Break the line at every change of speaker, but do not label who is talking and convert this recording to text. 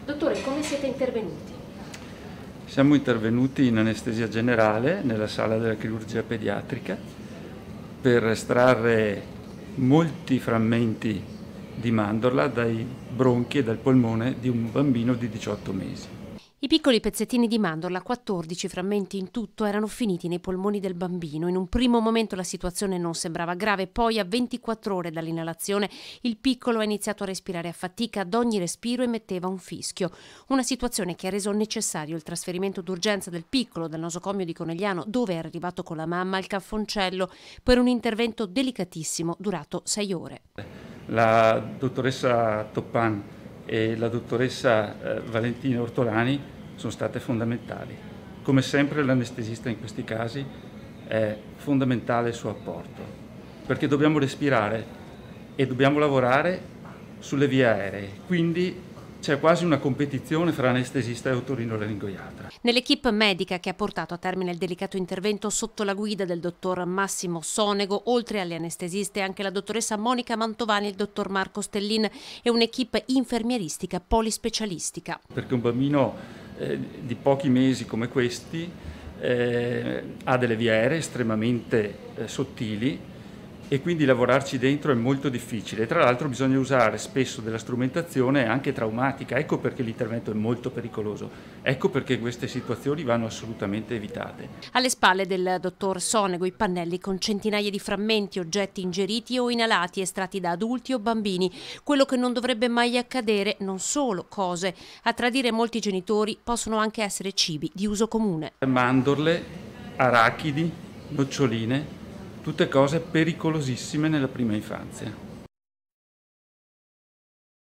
Dottore, come siete intervenuti?
Siamo intervenuti in anestesia generale nella sala della chirurgia pediatrica per estrarre molti frammenti di mandorla dai bronchi e dal polmone di un bambino di 18 mesi.
I piccoli pezzettini di mandorla, 14 frammenti in tutto, erano finiti nei polmoni del bambino. In un primo momento la situazione non sembrava grave, poi a 24 ore dall'inalazione il piccolo ha iniziato a respirare a fatica, ad ogni respiro emetteva un fischio. Una situazione che ha reso necessario il trasferimento d'urgenza del piccolo dal nosocomio di Conegliano, dove era arrivato con la mamma, al Caffoncello, per un intervento delicatissimo durato 6 ore.
La dottoressa Toppan e la dottoressa Valentina Ortolani sono state fondamentali. Come sempre l'anestesista in questi casi è fondamentale il suo apporto, perché dobbiamo respirare e dobbiamo lavorare sulle vie aeree, quindi c'è quasi una competizione fra anestesista e otorinolaringoiatra.
Nell'equipe medica che ha portato a termine il delicato intervento sotto la guida del dottor Massimo Sonego, oltre alle anestesiste anche la dottoressa Monica Mantovani e il dottor Marco Stellin e un'equipe infermieristica polispecialistica.
Perché un bambino di pochi mesi come questi ha delle vie aeree estremamente sottili e quindi lavorarci dentro è molto difficile. Tra l'altro bisogna usare spesso della strumentazione anche traumatica, ecco perché l'intervento è molto pericoloso, ecco perché queste situazioni vanno assolutamente evitate.
Alle spalle del dottor Sonego i pannelli con centinaia di frammenti, oggetti ingeriti o inalati estratti da adulti o bambini, quello che non dovrebbe mai accadere, non solo cose, a tradire molti genitori possono anche essere cibi di uso comune.
Mandorle, arachidi, noccioline, tutte cose pericolosissime nella prima infanzia.